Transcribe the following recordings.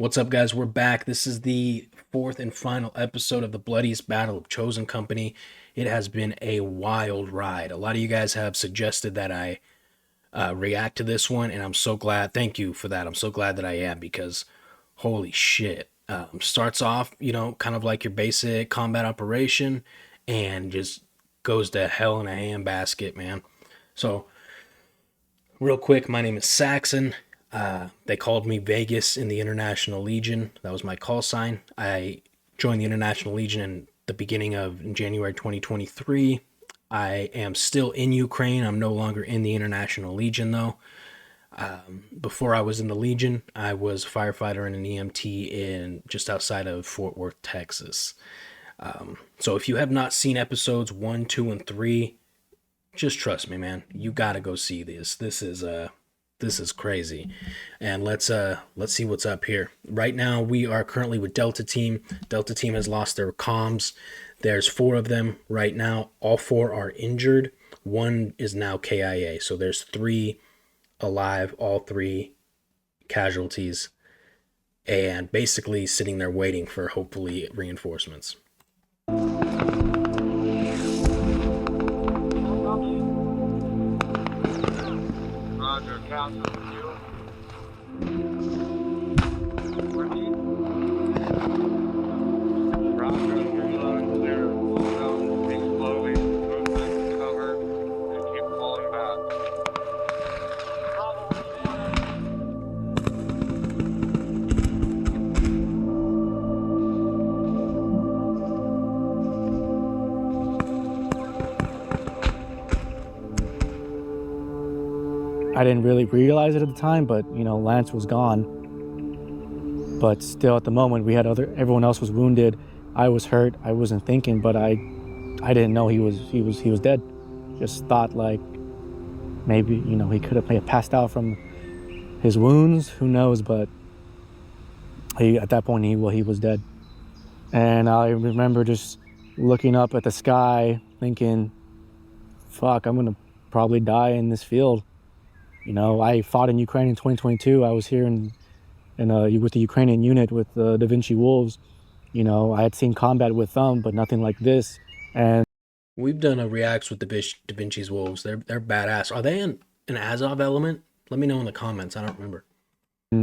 What's up, guys? We're back. This is the fourth and final episode of the bloodiest battle of Chosen Company. It has been a wild ride. A lot of you guys have suggested that I react to this one, and I'm so glad. Thank you for that. I'm so glad that I am, because holy shit. Starts off, kind of like your basic combat operation and just goes to hell in a handbasket, man. So, real quick, my name is Saxon. They called me Vegas in the International Legion. That was my call sign. I joined the International Legion in the beginning of January 2023. I am still in Ukraine. I'm no longer in the International Legion, though. Before I was in the Legion, I was a firefighter and an EMT in just outside of Fort Worth, Texas. So if you have not seen episodes 1, 2, and 3, just trust me, man. You gotta go see this. This is crazy. And let's see what's up here. Right now, we are currently with Delta Team. Delta Team has lost their comms. There's 4 of them right now. All 4 are injured. 1 is now KIA. So there's 3 alive, all 3 casualties, and basically sitting there waiting for hopefully reinforcements. Roger, Captain, you. Roger, you're loud and clear. Slow down, speak slowly, move things to cover, and keep falling back. I didn't really realize it at the time, but Lance was gone. But still, at the moment, we had everyone else was wounded. I was hurt. I wasn't thinking, but I didn't know he was dead. Just thought like maybe he could have passed out from his wounds. Who knows? But at that point he was dead. And I remember just looking up at the sky, thinking, "Fuck, I'm gonna probably die in this field." I fought in Ukraine in 2022. I was here with the Ukrainian unit with the Da Vinci Wolves. I had seen combat with them, but nothing like this. And We've done a reacts with the Da Vinci's Wolves. They're badass. Are they an Azov element? Let me know in the comments. I don't remember.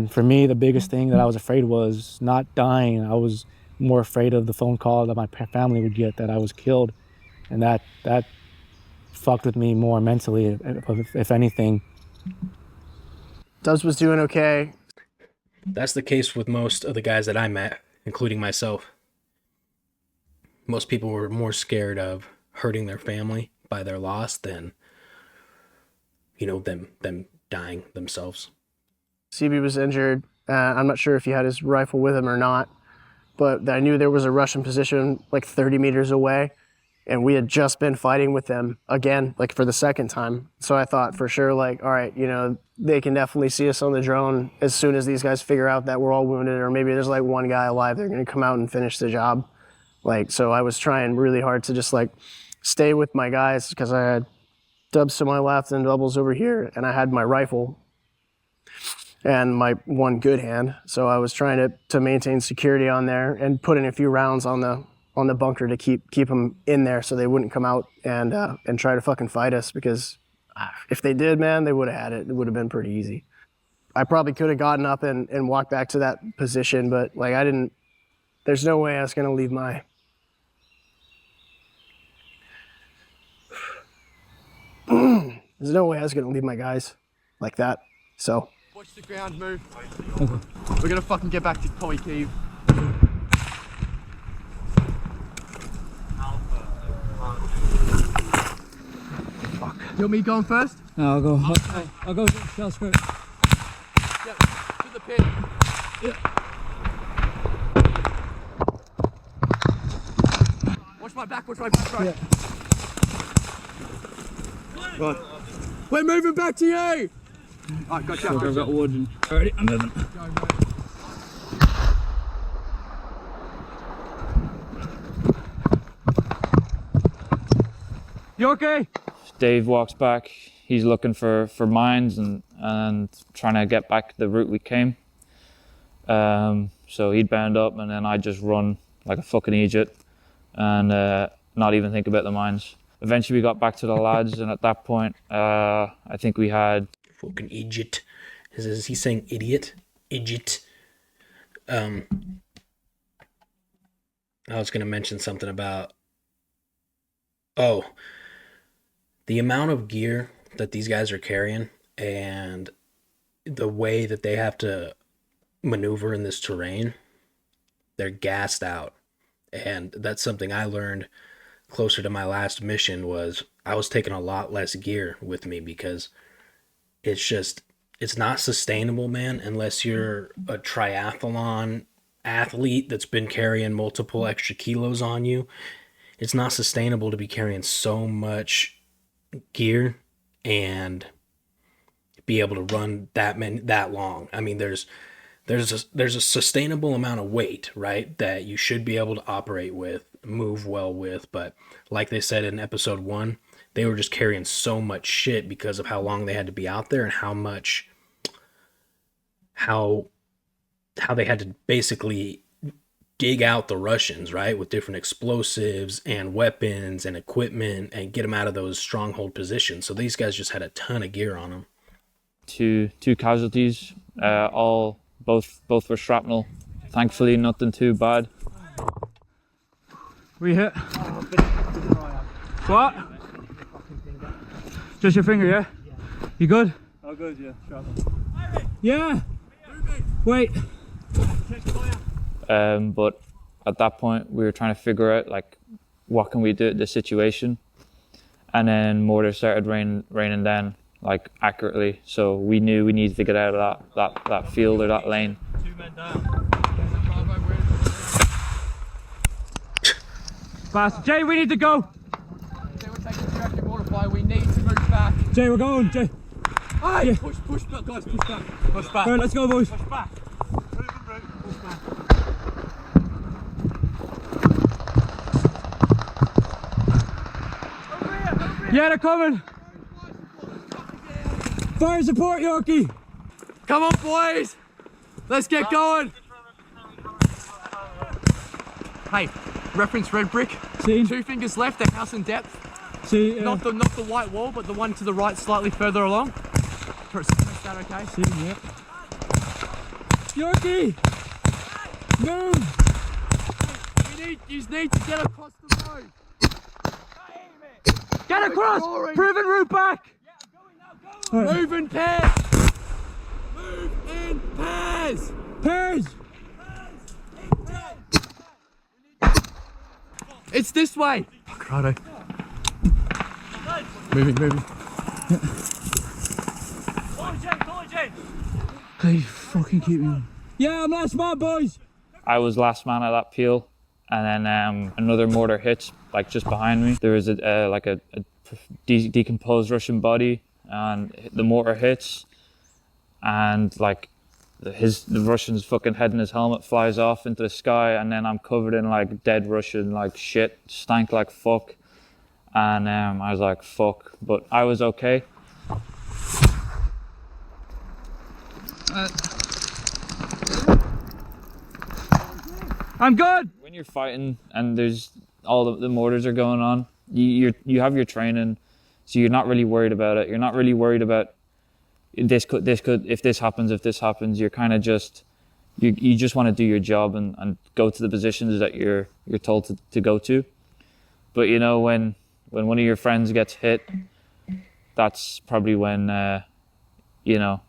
for me, the biggest thing that I was afraid was not dying. I was more afraid of the phone call that my family would get that I was killed, and that fucked with me more mentally, if anything. Dubs was doing okay. That's the case with most of the guys that I met, including myself. Most people were more scared of hurting their family by their loss than, them dying themselves. CB was injured. I'm not sure if he had his rifle with him or not, but I knew there was a Russian position like 30 meters away, and we had just been fighting with them again, like for the second time. So I thought for sure, like, all right, they can definitely see us on the drone as soon as these guys figure out that we're all wounded, or maybe there's like one guy alive. They're going to come out and finish the job. So I was trying really hard to just like stay with my guys, because I had Dubs to my left and Doubles over here, and I had my rifle and my one good hand. So I was trying to maintain security on there and put in a few rounds on the bunker to keep them in there so they wouldn't come out and try to fucking fight us, because if they did, man, they would have had it. It would have been pretty easy. I probably could have gotten up and walked back to that position, but like I didn't, there's no way I was going to leave there's no way I was going to leave my guys like that. So. Watch the ground move. We're gonna fucking get back to Kyiv. Fuck. You want me going first? No, I'll go. I'll go shell script. Yeah, to the pit. Yeah. Watch my back, right. Yeah. Right. We're moving back to you! Alright, gotcha. I've got wood and already, I'm moving. You okay? Dave walks back. He's looking for mines and trying to get back the route we came. So he'd bound up, and then I'd just run like a fucking idiot and not even think about the mines. Eventually we got back to the lads, and at that point, I think we had... Fucking idiot. Is he saying idiot? Idiot. I was going to mention something about... Oh, the amount of gear that these guys are carrying and the way that they have to maneuver in this terrain, they're gassed out. And that's something I learned closer to my last mission. Was I was taking a lot less gear with me because it's not sustainable, man, unless you're a triathlon athlete that's been carrying multiple extra kilos on you. It's not sustainable to be carrying so much gear and be able to run that long. I mean, there's a sustainable amount of weight, right, that you should be able to operate with, move well with, but like they said in episode 1, they were just carrying so much shit because of how long they had to be out there and how they had to basically dig out the Russians, right, with different explosives and weapons and equipment and get them out of those stronghold positions. So these guys just had a ton of gear on them. Two casualties, both were shrapnel. Thankfully, nothing too bad. We hit. What? Just your finger, yeah? You good? Oh, good, yeah. Sharp. Yeah. Wait. But at that point, we were trying to figure out like what can we do at this situation, and then mortar started raining down like accurately. So we knew we needed to get out of that field or that lane. 2 men down. Fast. Jay, we need to go. Jay, we're taking a direct mortify. We need to move back. Jay, we're going. Jay. Hey! Yeah. Push back, guys, push back. Push back. Right, let's go, boys. Push back. Push back. Yeah, they're coming. Fire support, Yorkie. Come on, boys. Let's get going. Hey, reference red brick. See? 2 fingers left, the house in depth. See, Not the white wall, but the one to the right, slightly further along. Is that okay? see, yeah. Yorkie, move. You need to get across the road. Get across. Proven route back. Right. Move in pairs. Move in pairs. Pairs. It's this way. Fuck, righto. Moving. Please fucking keep me on. Yeah, I'm last man, boys. I was last man at that peel, and then another mortar hits like just behind me. There was a decomposed Russian body, and the mortar hits, and like the Russian's fucking head and his helmet flies off into the sky, and then I'm covered in like dead Russian like shit, stank like fuck, and I was like fuck, but I was okay. I'm good. When you're fighting and there's all the mortars are going on, you have your training, so you're not really worried about it. You're not really worried about if this happens. You're kind of just you just want to do your job and go to the positions that you're told to go to. But you know, when one of your friends gets hit, that's probably when you know,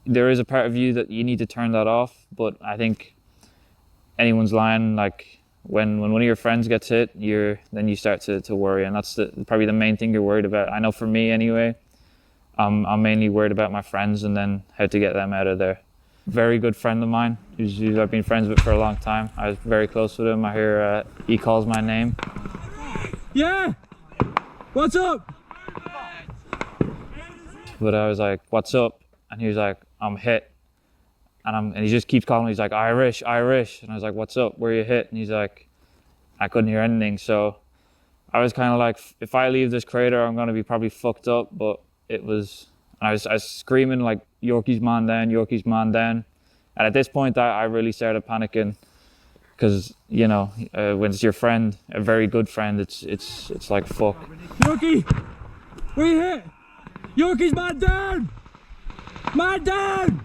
there is a part of you that you need to turn that off. But I think anyone's lying. Like when one of your friends gets hit, then you start to worry, and that's probably the main thing you're worried about. I know for me anyway, I'm mainly worried about my friends and then how to get them out of there. Very good friend of mine, who I've been friends with for a long time. I was very close with him. I hear he calls my name. Yeah. What's up? But I was like, "What's up?" And he was like, "I'm hit." And he just keeps calling me. He's like, Irish. And I was like, "What's up? Where are you hit?" And he's like, I couldn't hear anything. So I was kind of like, if I leave this crater, I'm going to be probably fucked up. But I was screaming like, Yorkie's man down. And at this point, I really started panicking because, you know, when it's your friend, a very good friend, it's like, fuck. Yorkie! Where you hit? Yorkie's man down! Man down!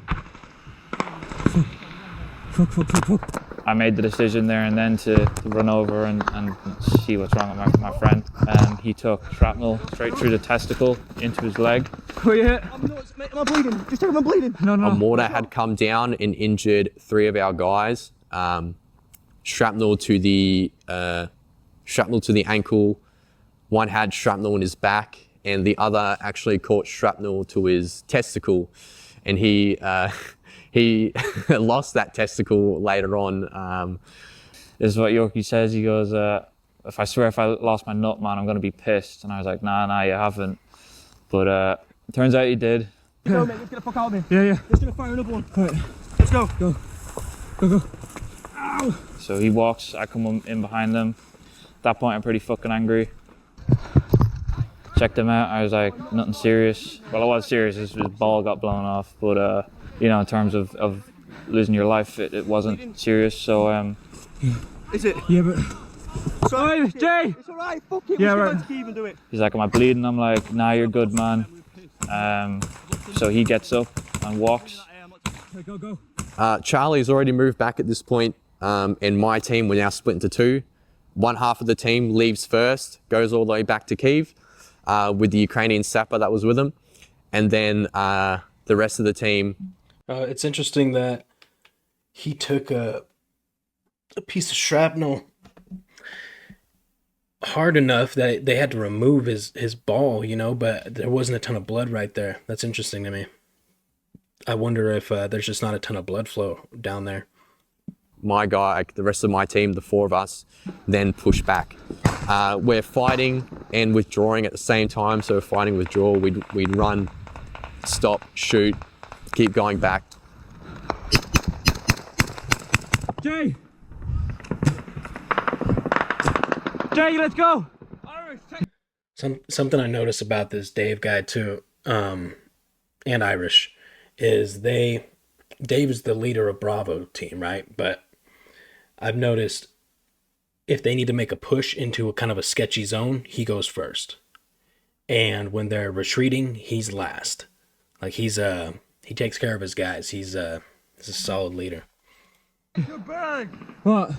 Fuck. I made the decision there and then to run over and see what's wrong with my friend. And he took shrapnel straight through the testicle into his leg. Where you hit? Am I bleeding? Just tell him I'm bleeding. No. A mortar had come down and injured 3 of our guys. Shrapnel to the ankle. One had shrapnel in his back, and the other actually caught shrapnel to his testicle, and he lost that testicle later on. This is what Yorkie says. He goes, if I lost my nut, man, I'm going to be pissed. And I was like, nah, you haven't. But it turns out you did. Go, mate, let's get the fuck out of here. Yeah. Let's gonna fire another one. Right. Let's go. Go. Ow! So he walks, I come in behind him. At that point, I'm pretty fucking angry. Checked him out, I was like, nothing serious. Well, it was serious, his ball got blown off. But, you know, in terms of losing your life, it wasn't serious. So, Is it? Yeah, but... Sorry, Jay! It's alright, fuck it, we're going to even do it. He's like, am I bleeding? I'm like, nah, you're good, man. So he gets up and walks. Go. Charlie's already moved back at this point, and my team, we're now split into 2. One half of the team leaves first, goes all the way back to Kyiv with the Ukrainian sapper that was with him, and then the rest of the team. It's interesting that he took a piece of shrapnel hard enough that they had to remove his ball, you know, but there wasn't a ton of blood right there. That's interesting to me. I wonder if there's just not a ton of blood flow down there. My guy, the rest of my team, the 4 of us, then push back. We're fighting and withdrawing at the same time. So fighting, withdraw, we'd run, stop, shoot, keep going back. Jay, let's go. Something I noticed about this Dave guy too, and Irish, is Dave is the leader of Bravo team, right? But I've noticed if they need to make a push into a kind of a sketchy zone, he goes first. And when they're retreating, he's last. Like he takes care of his guys. He's a solid leader. Your bag. What?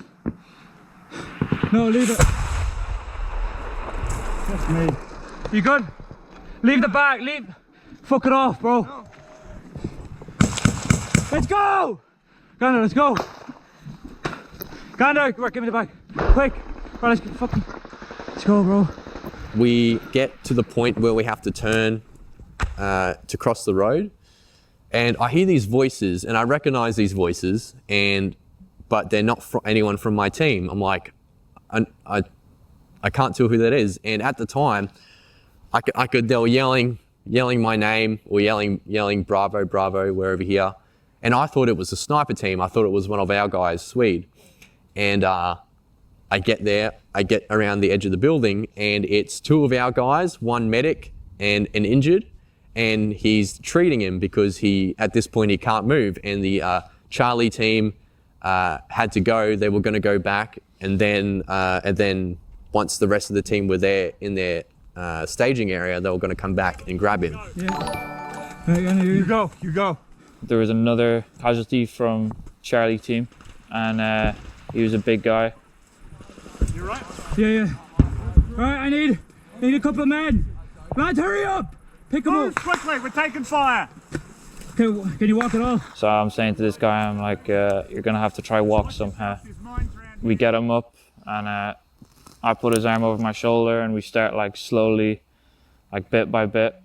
No, leave it. That's me. You good? Leave the bag. Leave. Fuck it off, bro. No. Let's go. Gander, let's go. Gander, right, give me the bag. Quick. Right, let's go, bro. We get to the point where we have to turn to cross the road, and I hear these voices, and I recognize these voices, but they're not anyone from my team. I'm like, I can't tell who that is. And at the time, they were yelling my name, or yelling Bravo, we're over here. And I thought it was a sniper team. I thought it was one of our guys, Swede. And I get there, I get around the edge of the building, and it's 2 of our guys, 1 medic and an injured, and he's treating him because at this point he can't move. And the Charlie team had to go. They were going to go back, and then once the rest of the team were there in their staging area, they were going to come back and grab him. Yeah. You go. There was another casualty from Charlie team, and he was a big guy. You right? Yeah. Right, I need a couple of men. Lads, hurry up! Pick them up. Quickly, we're taking fire. Can you walk it off? So I'm saying to this guy, I'm like, you're gonna have to try walk somehow. We get him up, and I put his arm over my shoulder, and we start like slowly, like bit by bit,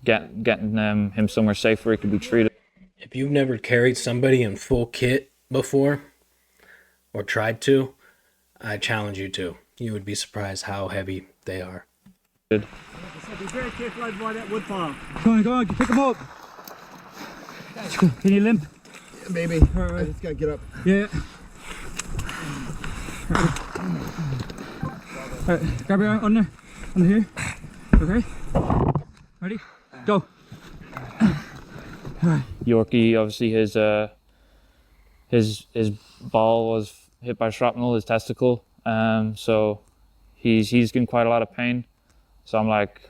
getting him somewhere safe where he could be treated. If you've never carried somebody in full kit before, or tried to, I challenge you to. You would be surprised how heavy they are. Be very careful over by that wood pile. Go on, pick them up. Can you limp? Yeah, baby. All right. I just gotta get up. Yeah. All right, grab your arm under here. Okay. Ready? Go. Yorkie, obviously his his ball was hit by shrapnel, his testicle. So he's in quite a lot of pain. So I'm like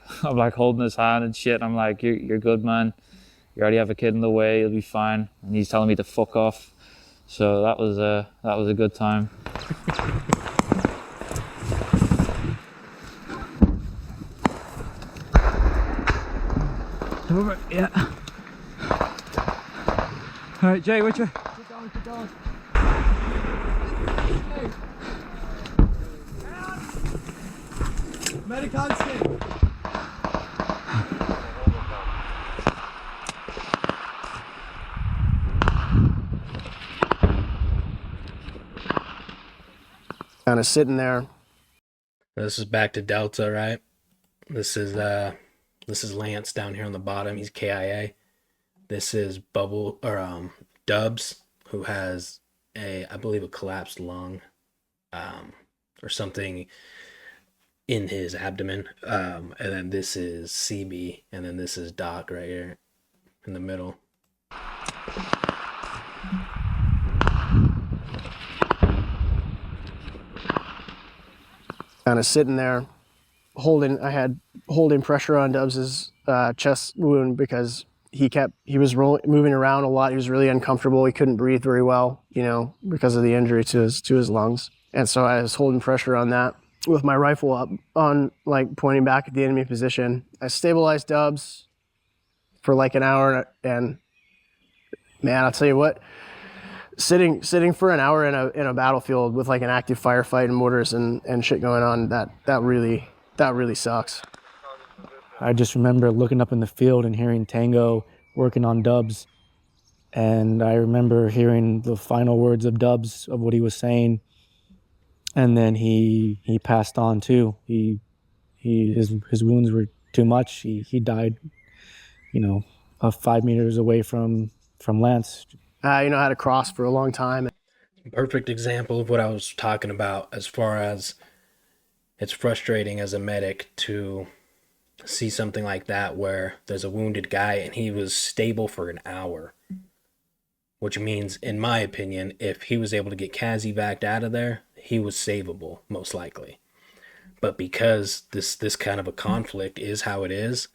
holding his hand and shit. I'm like, you're good, man. You already have a kid in the way. You'll be fine. And he's telling me to fuck off. So that was a good time. Over, yeah. All right, Jay, what's your? Keep going. Medic constant. Kind of sitting there. This is back to Delta, right? This is Lance down here on the bottom. He's KIA. This is Dubs, who has I believe a collapsed lung, or something in his abdomen. And then this is CB, and then this is Doc right here in the middle. Kind of sitting there, I had holding pressure on Dubs's chest wound because he was moving around a lot. He was really uncomfortable. He couldn't breathe very well, because of the injury to his lungs. And so I was holding pressure on that with my rifle up on, like, pointing back at the enemy position. I stabilized Dubs for like an hour, and man, I'll tell you what, sitting for an hour in a battlefield with like an active firefight and mortars and shit going on, that really sucks. I just remember looking up in the field and hearing Tango working on Dubs. And I remember hearing the final words of Dubs of what he was saying. And then he passed on too. His wounds were too much. He died, 5 meters away from Lance. I had a cross for a long time. Perfect example of what I was talking about, as far as it's frustrating as a medic to see something like that where there's a wounded guy and he was stable for an hour, which means, in my opinion, if he was able to get Kazivac'd out of there, he was savable, most likely. But because this kind of a conflict is how it is,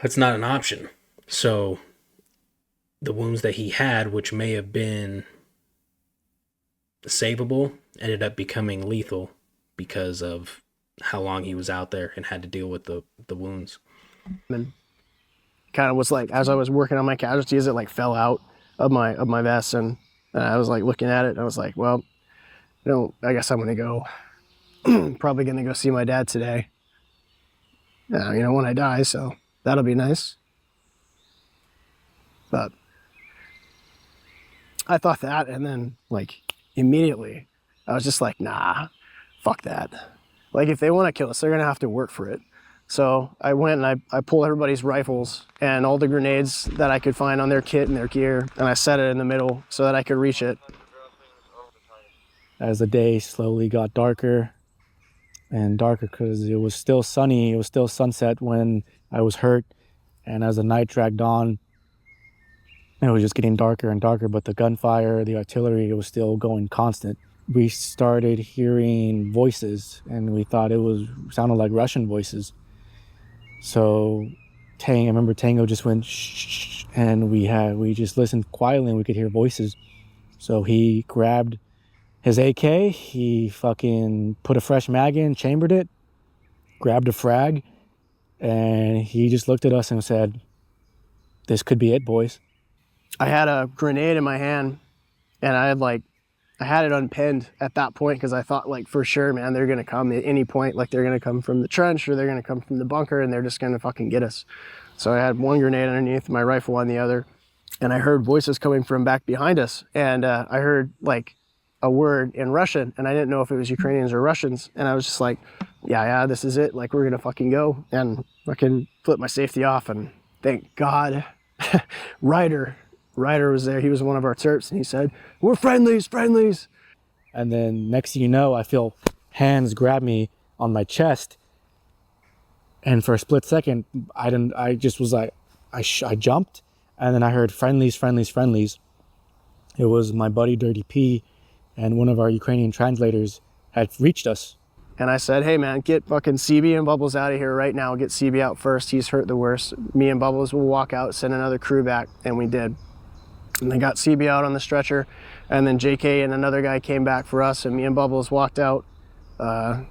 it's not an option. So the wounds that he had, which may have been savable, ended up becoming lethal because of how long he was out there and had to deal with the wounds. And kind of was like, as I was working on my casualties, it like fell out of my vest, and I was like looking at it, and I was like, well, I guess I'm gonna go. Probably gonna go see my dad today. When I die, so that'll be nice. But I thought that, and then like immediately I was just like, nah, fuck that. Like, if they want to kill us, they're gonna have to work for it. So I went and I pulled everybody's rifles and all the grenades that I could find on their kit and their gear, and I set it in the middle so that I could reach it. As the day slowly got darker and darker, because it was still sunny, it was still sunset when I was hurt, and as the night dragged on, it was just getting darker and darker, but the gunfire, the artillery, it was still going constant. We started hearing voices, and we thought sounded like Russian voices. So I remember Tango just went shh, and we just listened quietly, and we could hear voices. So he grabbed his AK, he fucking put a fresh mag in, chambered it, grabbed a frag, and he just looked at us and said, "This could be it, boys." I had a grenade in my hand, and I had it unpinned at that point because I thought, like, for sure, man, they're going to come at any point. Like, they're going to come from the trench or they're going to come from the bunker, and they're just going to fucking get us. So I had one grenade underneath, my rifle on the other, and I heard voices coming from back behind us. And I heard, like, a word in Russian, and I didn't know if it was Ukrainians or Russians. And I was just like, yeah, this is it. Like, we're going to fucking go. And I can flip my safety off, and thank God, Ryder was there. He was one of our Terps, and he said, "We're friendlies." And then next thing you know, I feel hands grab me on my chest. And for a split second, I just was like, I jumped, and then I heard friendlies. It was my buddy Dirty P, and one of our Ukrainian translators had reached us. And I said, hey man, get fucking CB and Bubbles out of here right now. Get CB out first. He's hurt the worst. Me and Bubbles will walk out, send another crew back. And we did. And they got CB out on the stretcher. And then JK and another guy came back for us, and me and Bubbles walked out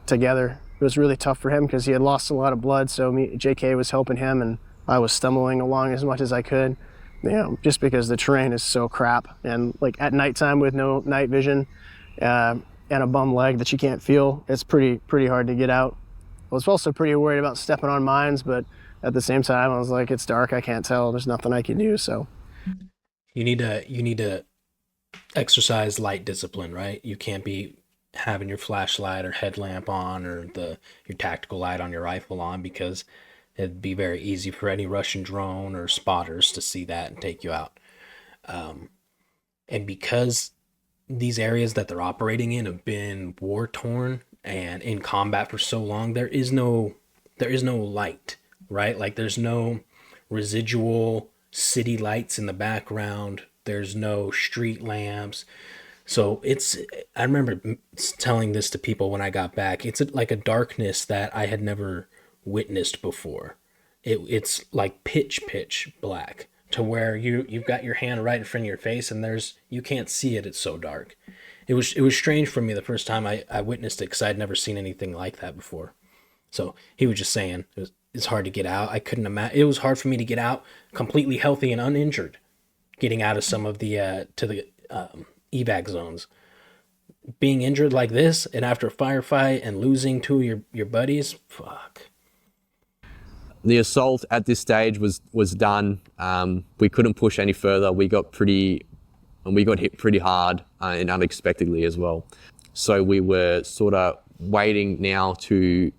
together. It was really tough for him because he had lost a lot of blood. So JK was helping him, and I was stumbling along as much as I could. You know, just because the terrain is so crap. And like at nighttime with no night vision, and a bum leg that you can't feel, it's pretty hard to get out. I was also pretty worried about stepping on mines, but at the same time, I was like, it's dark, I can't tell, there's nothing I can do, so. You need to exercise light discipline, right? You can't be having your flashlight or headlamp on or your tactical light on your rifle on, because it'd be very easy for any Russian drone or spotters to see that and take you out. And because these areas that they're operating in have been war torn and in combat for so long, there is no light, right? Like there's no residual city lights in the background. There's no street lamps. So I remember telling this to people when I got back. It's like a darkness that I had never witnessed before. It's like pitch black, to where you've got your hand right in front of your face and you can't see it. It's so dark. It was strange for me the first time I witnessed it, because I'd never seen anything like that before. So he was just saying it's hard to get out. I couldn't imagine. It was hard for me to get out completely healthy and uninjured, getting out of some of the to the evac zones. Being injured like this, and after a firefight and losing two of your buddies, fuck. The assault at this stage was done. We couldn't push any further. We got hit pretty hard and unexpectedly as well. So we were sort of waiting now to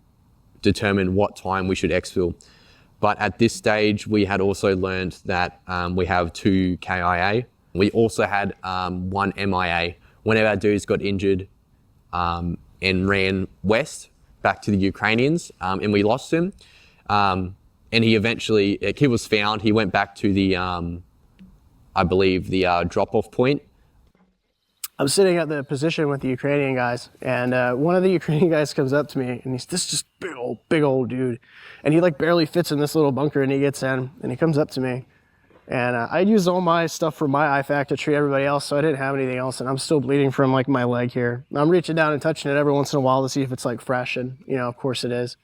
determine what time we should exfil. But at this stage, we had also learned that we have 2 KIA. We also had 1 MIA. One of our dudes got injured and ran west back to the Ukrainians, and we lost him. And he was found. He went back to the, I believe, the drop-off point. I'm sitting at the position with the Ukrainian guys, and one of the Ukrainian guys comes up to me, and he's just big old dude. And he like barely fits in this little bunker, and he gets in, and he comes up to me. And I'd used all my stuff for my IFAC to treat everybody else, so I didn't have anything else, and I'm still bleeding from like my leg here. I'm reaching down and touching it every once in a while to see if it's like fresh, and of course it is.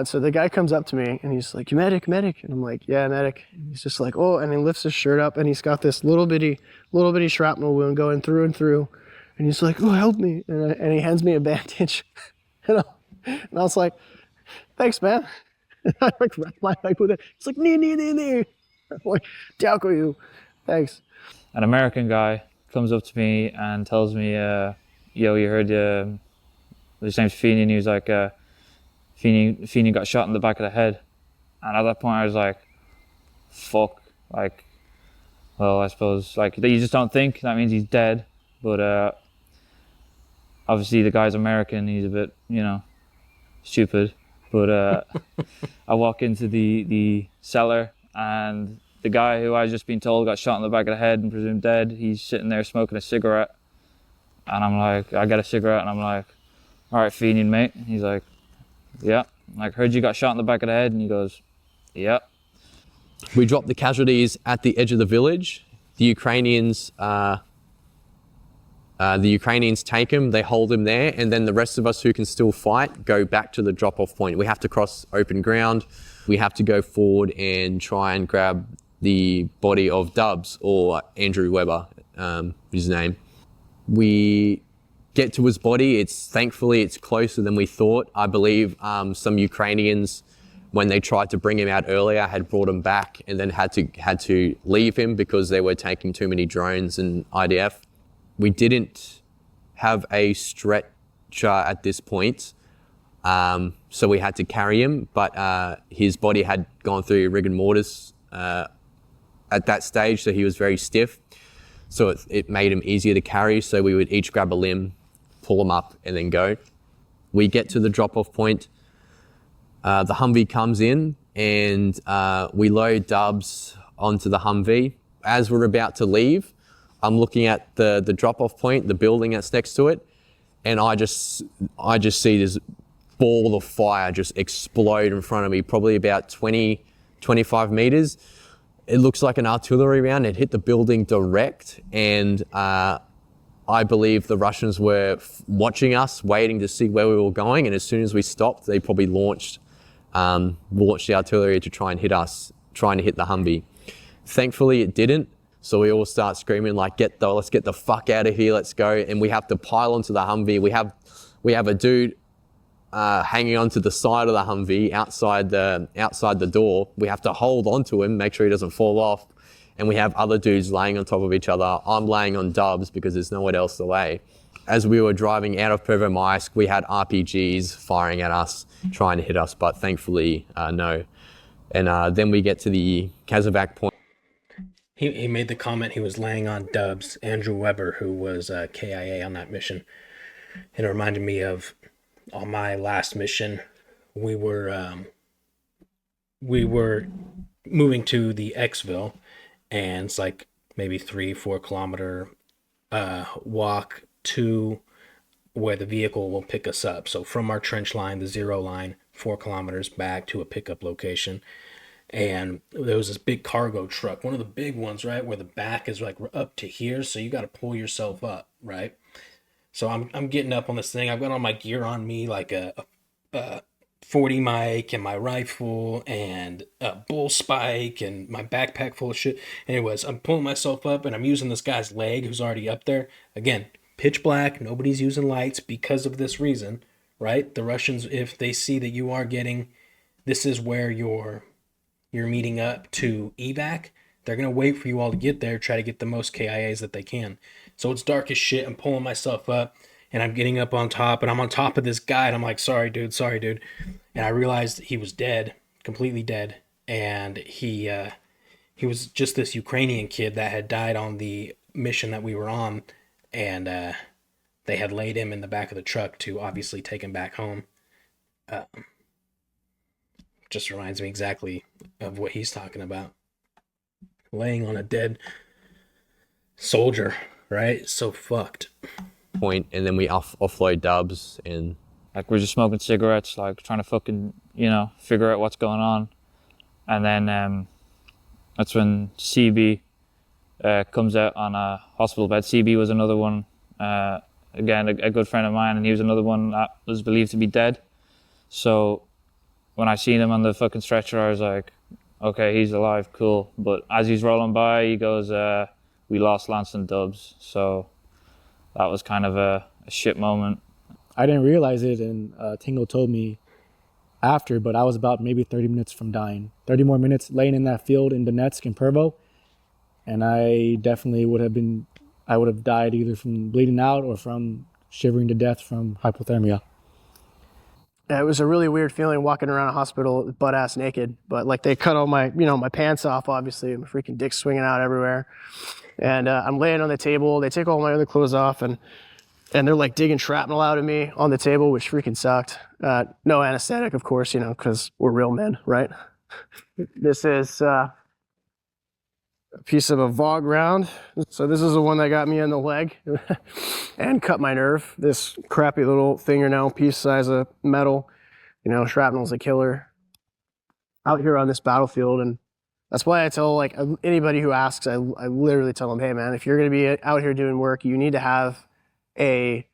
So the guy comes up to me and he's like, "You medic?" And I'm like, "Yeah, medic." And he's just like, "Oh," and he lifts his shirt up and he's got this little bitty shrapnel wound going through and through. And he's like, "Oh, help me." And he hands me a bandage. and I was like, "Thanks, man." And I like wrap my leg with it. He's like, "Nee." I'm like, "Дякую. Thanks." An American guy comes up to me and tells me, "Yo, you heard his name's Feeney," and he was like, Feeney got shot in the back of the head. And at that point I was like, fuck, like, well, I suppose, like, you just don't think that means he's dead. But obviously the guy's American, he's a bit, stupid. But I walk into the cellar, and the guy who I just been told got shot in the back of the head and presumed dead, he's sitting there smoking a cigarette. And I'm like, I get a cigarette, and I'm like, "All right, Feeney, mate." And he's like, "Yeah." I'm like, "Heard you got shot in the back of the head?" And he goes, "Yeah." We dropped the casualties at the edge of the village. The Ukrainians take him, they hold him there, and then the rest of us who can still fight go back to the drop-off point. We have to cross open ground. We have to go forward and try and grab the body of Dubs, or Andrew Webber, his name. We get to his body. Thankfully it's closer than we thought. I believe some Ukrainians, when they tried to bring him out earlier, had brought him back and then had to leave him because they were taking too many drones and IDF. We didn't have a stretcher at this point, so we had to carry him, but his body had gone through rigor mortis at that stage, so he was very stiff. So it made him easier to carry, so we would each grab a limb, pull him up, and then go. We get to the drop-off point. The Humvee comes in, and we load Dubs onto the Humvee. As we're about to leave, I'm looking at the drop-off point, the building that's next to it, and I just see this ball of fire just explode in front of me, probably about 20, 25 meters. It looks like an artillery round. It hit the building direct, and I believe the Russians were watching us, waiting to see where we were going, and as soon as we stopped, they probably launched the artillery to try and hit us, trying to hit the Humvee. Thankfully, it didn't. So we all start screaming like, let's get the fuck out of here, let's go. And we have to pile onto the Humvee. We have a dude hanging onto the side of the Humvee outside the door. We have to hold onto him, make sure he doesn't fall off. And we have other dudes laying on top of each other. I'm laying on dubs because there's nowhere else to lay. As we were driving out of Pervomaisk, we had RPGs firing at us, trying to hit us, but thankfully, no. And then we get to the Kazavak point. He made the comment he was laying on dubs. Andrew Weber, who was KIA on that mission, and it reminded me of on my last mission. We were moving to the Exfil, and it's like maybe 3-4 kilometer walk to where the vehicle will pick us up. So from our trench line, the 0 line, 4 kilometers back to a pickup location. And there was this big cargo truck, one of the big ones, right, where the back is like up to here, so you got to pull yourself up, right? So I'm getting up on this thing. I've got all my gear on me, like a 40 mic and my rifle and a bull spike and my backpack full of shit. Anyways, I'm pulling myself up and I'm using this guy's leg who's already up there. Again, pitch black, nobody's using lights because of this reason, right? The Russians, if they see that you are getting, this is where you're meeting up to evac, they're going to wait for you all to get there, try to get the most KIAs that they can. So it's dark as shit. I'm pulling myself up and I'm getting up on top and I'm on top of this guy and I'm like, sorry, dude. And I realized he was dead, completely dead. And he was just this Ukrainian kid that had died on the mission that we were on. And they had laid him in the back of the truck to obviously take him back home. Just reminds me exactly of what he's talking about. Laying on a dead soldier, right? So fucked. Point, and then we offload dubs, and like we're just smoking cigarettes, like trying to fucking, figure out what's going on. And then that's when CB comes out on a hospital bed. CB was another one, again, a good friend of mine, and he was another one that was believed to be dead. So when I seen him on the fucking stretcher, I was like, okay, he's alive, cool. But as he's rolling by, he goes, we lost Lance and Dubs. So that was kind of a shit moment. I didn't realize it, and Tingle told me after, but I was about maybe 30 minutes from dying. 30 more minutes laying in that field in Donetsk and Pervo, and I definitely would have died either from bleeding out or from shivering to death from hypothermia. Yeah, it was a really weird feeling walking around a hospital butt ass naked, but like they cut all my, my pants off, obviously, my freaking dick's swinging out everywhere. And I'm laying on the table. They take all my other clothes off and they're like digging shrapnel out of me on the table, which freaking sucked. No anesthetic, of course, because we're real men, right? This is a piece of a VOG round. So this is the one that got me in the leg and cut my nerve. This crappy little fingernail piece size of metal, shrapnel's a killer out here on this battlefield. And that's why I tell like anybody who asks, I literally tell them, hey man, if you're going to be out here doing work, you need to have a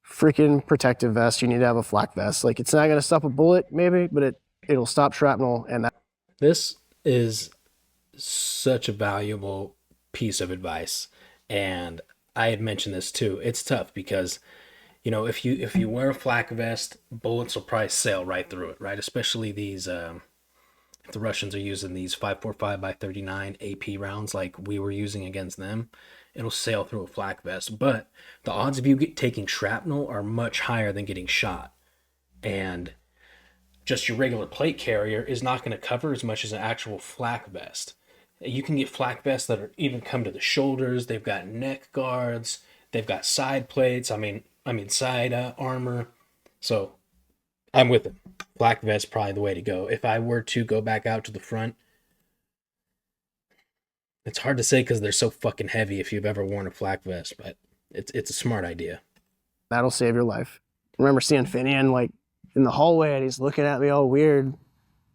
freaking protective vest. You need to have a flak vest. Like it's not going to stop a bullet maybe, but it'll stop shrapnel. And This is such a valuable piece of advice, and I had mentioned this too. It's tough because if you wear a flak vest, bullets will probably sail right through it, right? Especially these if the Russians are using these 5.45 by 39 AP rounds like we were using against them, it'll sail through a flak vest. But the odds of you taking shrapnel are much higher than getting shot, and just your regular plate carrier is not going to cover as much as an actual flak vest. You can get flak vests that are even come to the shoulders. They've got neck guards. They've got side plates. I mean side armor. So I'm with it. Flak vest probably the way to go. If I were to go back out to the front, It's hard to say because they're so fucking heavy if you've ever worn a flak vest, but it's a smart idea. That'll save your life. I remember seeing Finian like in the hallway and he's looking at me all weird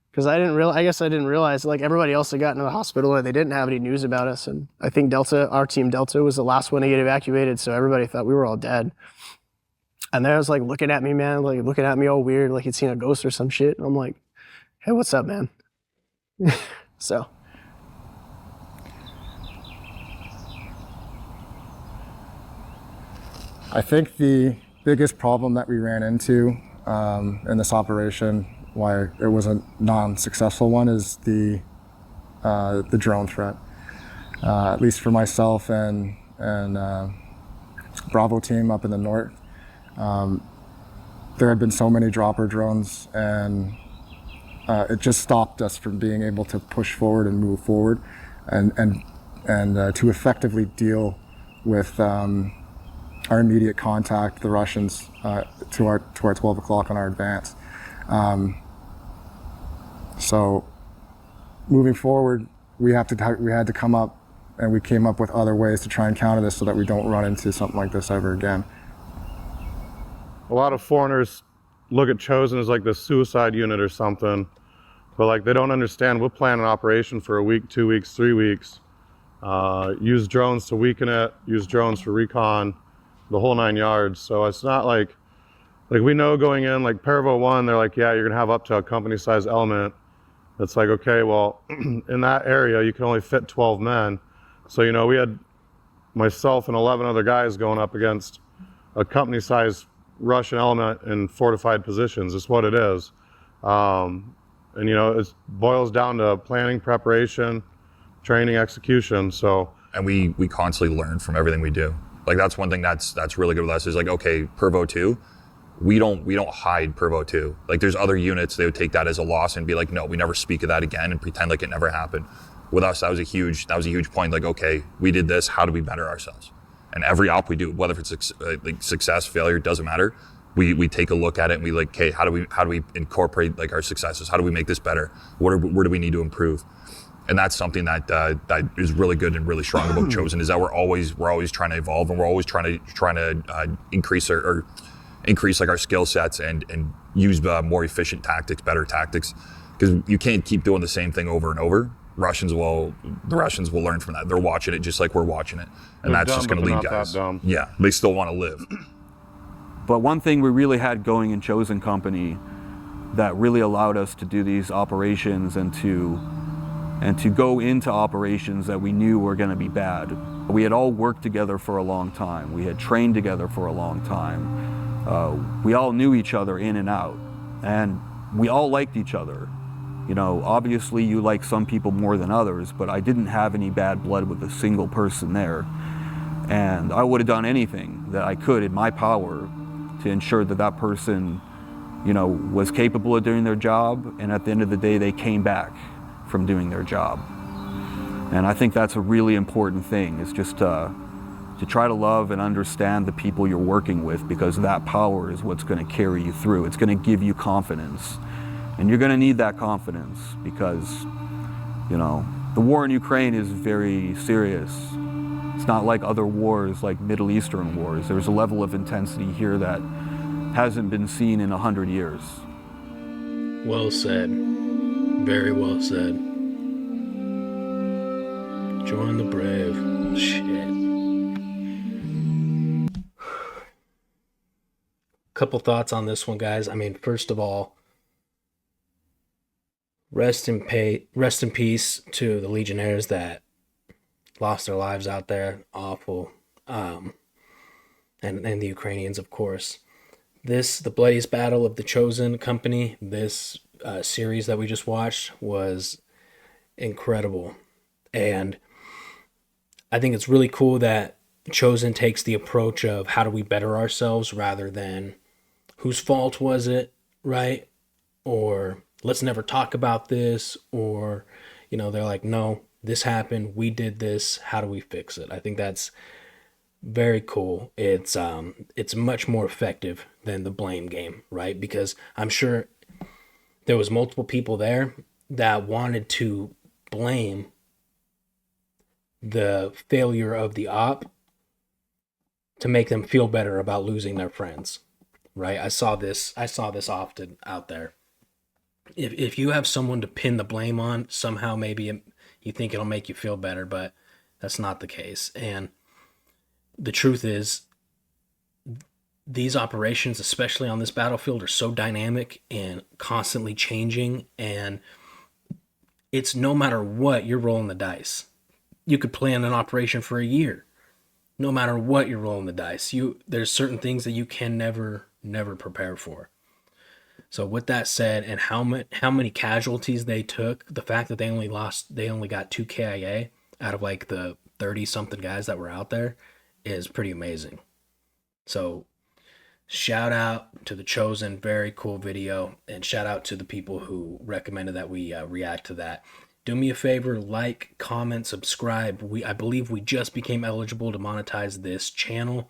because I guess I didn't realize like everybody else had gotten to the hospital and they didn't have any news about us. And I think our team Delta was the last one to get evacuated. So everybody thought we were all dead. And they was like looking at me, man, like looking at me all weird, like he'd seen a ghost or some shit. And I'm like, hey, what's up, man? So. I think the biggest problem that we ran into in this operation, why it was a non-successful one, is the drone threat. At least for myself and Bravo team up in the north, there had been so many dropper drones, and it just stopped us from being able to push forward and move forward, and to effectively deal with our immediate contact, the Russians, to our 12 o'clock on our advance. So moving forward, we had to come up, and we came up with other ways to try and counter this so that we don't run into something like this ever again. A lot of foreigners look at Chosen as like the suicide unit or something, but like they don't understand we'll plan an operation for a week, 2 weeks, 3 weeks, use drones to weaken it, use drones for recon, the whole 9 yards. So it's not like we know going in, like Parvo 1, they're like, yeah, you're gonna have up to a company size element. It's like, okay, well, in that area you can only fit 12 men. So, you know, we had myself and 11 other guys going up against a company size Russian element in fortified positions. It's what it is. And you know, it boils down to planning, preparation, training, execution. So, and we constantly learn from everything we do. Like that's one thing that's really good with us is like, okay, Pervo 2, we don't hide Pervo 2. Like there's other units, they would take that as a loss and be like, no, we never speak of that again and pretend like it never happened. With us, that was a huge point. Like, okay, we did this, how do we better ourselves? And every op we do, whether it's like success, failure, doesn't matter. We take a look at it and we like, okay, how do we incorporate like our successes? How do we make this better? Where do we need to improve? And that's something that is really good and really strong about Chosen, is that we're always trying to evolve, and we're always trying to increase like our skill sets and use more efficient tactics, better tactics, because you can't keep doing the same thing over and over. The Russians will learn from that. They're watching it just like we're watching it, and they're that's just going to lead guys. Yeah, they still want to live. But one thing we really had going in Chosen Company that really allowed us to do these operations and to go into operations that we knew were going to be bad. We had all worked together for a long time. We had trained together for a long time. We all knew each other in and out, and we all liked each other. You know, obviously you like some people more than others, but I didn't have any bad blood with a single person there. And I would have done anything that I could in my power to ensure that that person, you know, was capable of doing their job, and at the end of the day, they came back from doing their job. And I think that's a really important thing, is just to try to love and understand the people you're working with, because that power is what's going to carry you through. It's going to give you confidence. And you're going to need that confidence because, you know, the war in Ukraine is very serious. It's not like other wars, like Middle Eastern wars. There's a level of intensity here that hasn't been seen in 100 years. Well said. Very well said. Join the brave. Shit. Couple thoughts on this one, guys. I mean, first of all, rest in peace to the Legionnaires that lost their lives out there. Awful. And the Ukrainians, of course. The bloodiest battle of the Chosen Company, this series that we just watched, was incredible. And I think it's really cool that Chosen takes the approach of how do we better ourselves rather than whose fault was it, right? Or let's never talk about this, or, you know, they're like, no, this happened, we did this, how do we fix it? I think that's very cool. It's much more effective than the blame game, right? Because I'm sure there was multiple people there that wanted to blame the failure of the op to make them feel better about losing their friends, right? I saw this often out there. If you have someone to pin the blame on, somehow maybe you think it'll make you feel better, but that's not the case. And the truth is, these operations, especially on this battlefield, are so dynamic and constantly changing, and it's no matter what, you're rolling the dice. You could plan an operation for a year. No matter what, you're rolling the dice. There's certain things that you can never prepare for. So with that said, and how many casualties they took, the fact that they only got 2 KIA out of like the 30 something guys that were out there is pretty amazing. So shout out to the Chosen, very cool video, and shout out to the people who recommended that we react to that. Do me a favor, like, comment, subscribe. I believe we just became eligible to monetize this channel.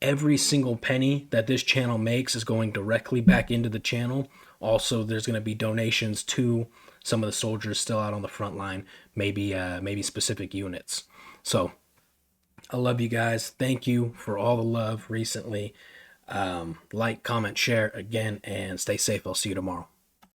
Every single penny that this channel makes is going directly back into the channel. Also, there's going to be donations to some of the soldiers still out on the front line, maybe specific units. So I love you guys. Thank you for all the love recently. Like, comment, share again, and stay safe. I'll see you tomorrow.